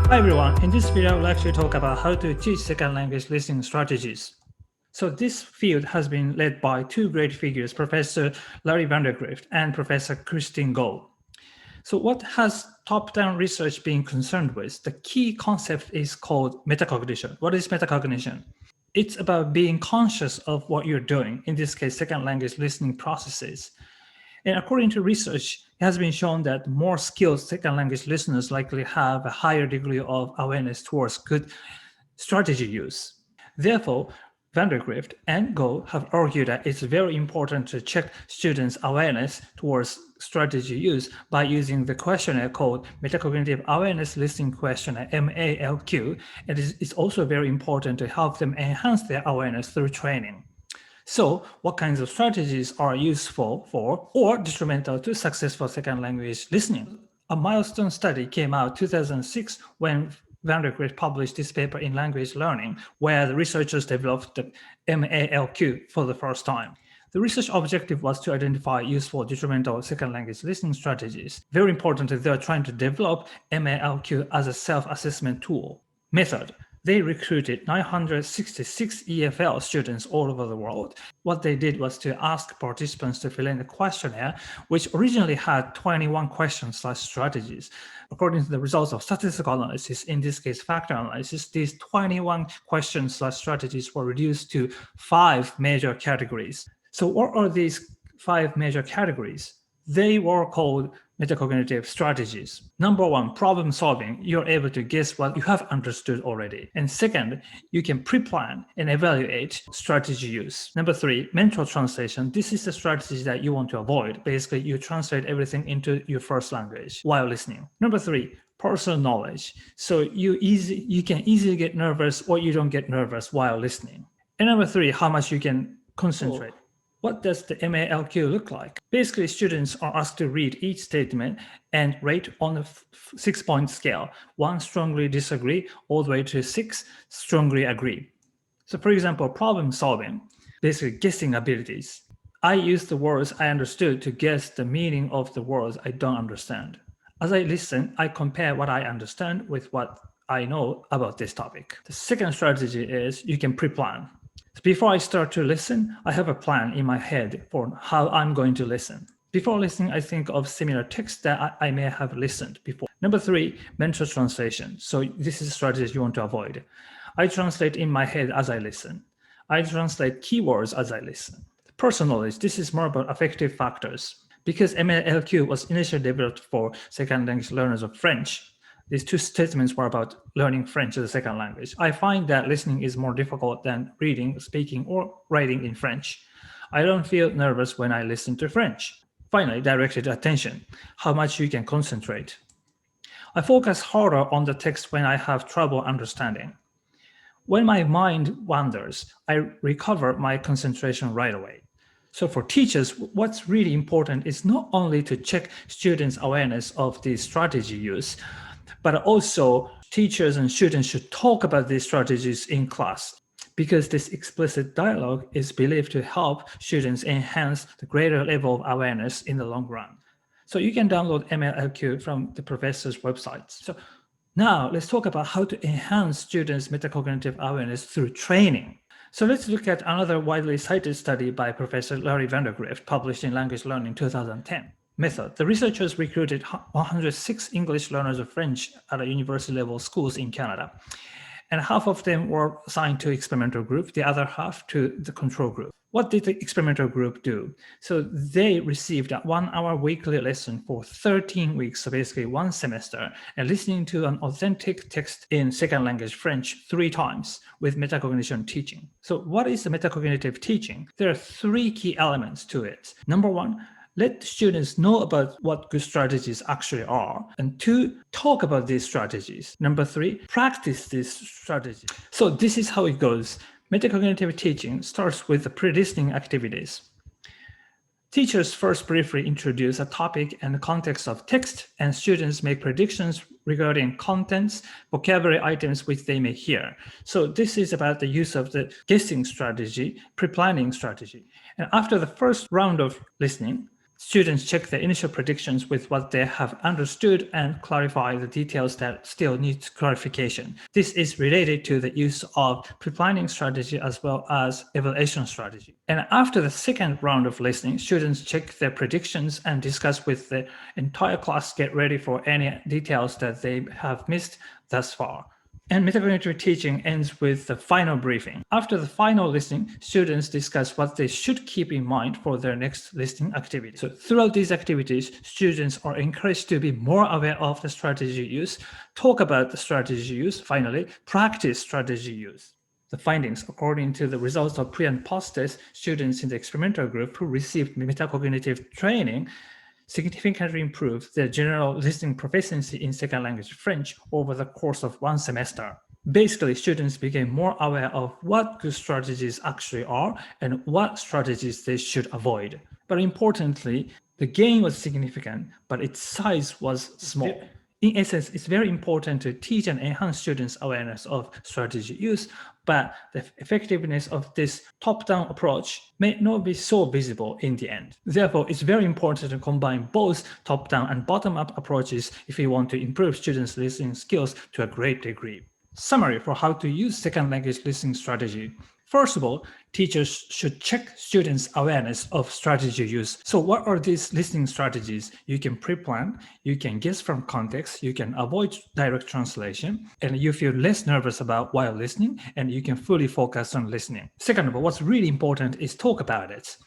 Hi everyone, in this video I'd like to talk about how to teach second language listening strategies. So this field has been led by two great figures, Professor Larry Vandergrift and Professor Christine Goh. So what has top-down research been concerned with? The key concept is called metacognition. What is metacognition? It's about being conscious of what you're doing, in this case, second language listening processes. And according to research, it has been shown that more skilled second language listeners likely have a higher degree of awareness towards good strategy use. Therefore, Vandergrift and Go have argued that it's very important to check students' awareness towards strategy use by using the questionnaire called Metacognitive Awareness Listening Questionnaire, MALQ, and it's also very important to help them enhance their awareness through training. So what kinds of strategies are useful for or detrimental to successful second language listening? A milestone study came out 2006 when Vandergrift published this paper in Language Learning, where the researchers developed the MALQ for the first time. The research objective was to identify useful detrimental second language listening strategies. Very importantly, they are trying to develop MALQ as a self-assessment tool. Method. They recruited 966 EFL students all over the world. What they did was to ask participants to fill in a questionnaire, which originally had 21 questions/strategies. According to the results of statistical analysis, in this case factor analysis, these 21 questions/strategies were reduced to 5 major categories. So what are these 5 major categories? They were called metacognitive strategies. Number 1, problem solving. You're able to guess what you have understood already. And second, you can pre-plan and evaluate strategy use. Number 3, mental translation. This is the strategy that you want to avoid. Basically, you translate everything into your first language while listening. Number 3, personal knowledge. So you can easily get nervous or you don't get nervous while listening. And number 3, how much you can concentrate. What does the MALQ look like? Basically, students are asked to read each statement and rate on a 6-point scale. 1, strongly disagree, all the way to 6, strongly agree. So for example, problem solving, basically guessing abilities. I use the words I understood to guess the meaning of the words I don't understand. As I listen, I compare what I understand with what I know about this topic. The second strategy is you can pre-plan. Before I start to listen, I have a plan in my head for how I'm going to listen. Before listening, I think of similar text that I may have listened before. Number 3, mental translation. So this is a strategy you want to avoid. I translate in my head as I listen. I translate keywords as I listen. Personal knowledge, this is more about affective factors. Because MALQ was initially developed for second language learners of French, these 2 statements were about learning French as a second language. I find that listening is more difficult than reading, speaking, or writing in French. I don't feel nervous when I listen to French. Finally, directed attention, how much you can concentrate. I focus harder on the text when I have trouble understanding. When my mind wanders, I recover my concentration right away. So for teachers, what's really important is not only to check students' awareness of the strategy use, but also teachers and students should talk about these strategies in class, because this explicit dialogue is believed to help students enhance the greater level of awareness in the long run. So you can download MALQ from the professor's websites. So now let's talk about how to enhance students' metacognitive awareness through training. So let's look at another widely cited study by Professor Larry Vandergrift, published in Language Learning 2010. Method. The researchers recruited 106 English learners of French at a university level schools in Canada. And half of them were assigned to experimental group, the other half to the control group. What did the experimental group do? So they received a 1-hour weekly lesson for 13 weeks, so basically 1 semester, and listening to an authentic text in second language French 3 times with metacognition teaching. So what is the metacognitive teaching? There are 3 key elements to it. Number 1, let students know about what good strategies actually are. And 2, talk about these strategies. Number 3, practice these strategies. So this is how it goes. Metacognitive teaching starts with the pre-listening activities. Teachers first briefly introduce a topic and the context of text, and students make predictions regarding contents, vocabulary items which they may hear. So this is about the use of the guessing strategy, pre-planning strategy. And after the first round of listening, Students check their initial predictions with what they have understood and clarify the details that still need clarification. This is related to the use of pre-planning strategy as well as evaluation strategy. And after the second round of listening, students check their predictions and discuss with the entire class, get ready for any details that they have missed thus far. And metacognitive teaching ends with the final briefing. After the final listening, students discuss what they should keep in mind for their next listening activity. So throughout these activities, students are encouraged to be more aware of the strategy use, talk about the strategy use, finally, practice strategy use. The findings, according to the results of pre- and post-test, students in the experimental group who received metacognitive training significantly improved their general listening proficiency in second language French over the course of one semester. Basically, students became more aware of what good strategies actually are and what strategies they should avoid. But importantly, the gain was significant, but its size was small. In essence, it's very important to teach and enhance students' awareness of strategy use, but the effectiveness of this top-down approach may not be so visible in the end. Therefore, it's very important to combine both top-down and bottom-up approaches if you want to improve students' listening skills to a great degree. Summary for how to use second language listening strategy. First of all, teachers should check students' awareness of strategy use. So what are these listening strategies? You can pre-plan, you can guess from context, you can avoid direct translation, and you feel less nervous about while listening, and you can fully focus on listening. Second of all, what's really important is talk about it.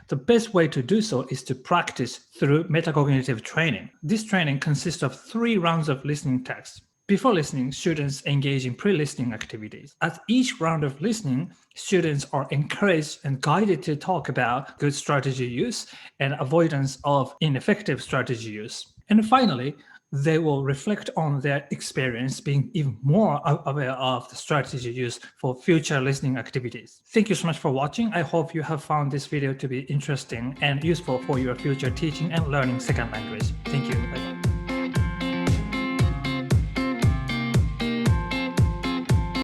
The best way to do so is to practice through metacognitive training. This training consists of 3 rounds of listening tests. Before listening, students engage in pre-listening activities. At each round of listening, students are encouraged and guided to talk about good strategy use and avoidance of ineffective strategy use. And finally, they will reflect on their experience, being even more aware of the strategy use for future listening activities. Thank you so much for watching. I hope you have found this video to be interesting and useful for your future teaching and learning second language. Thank you.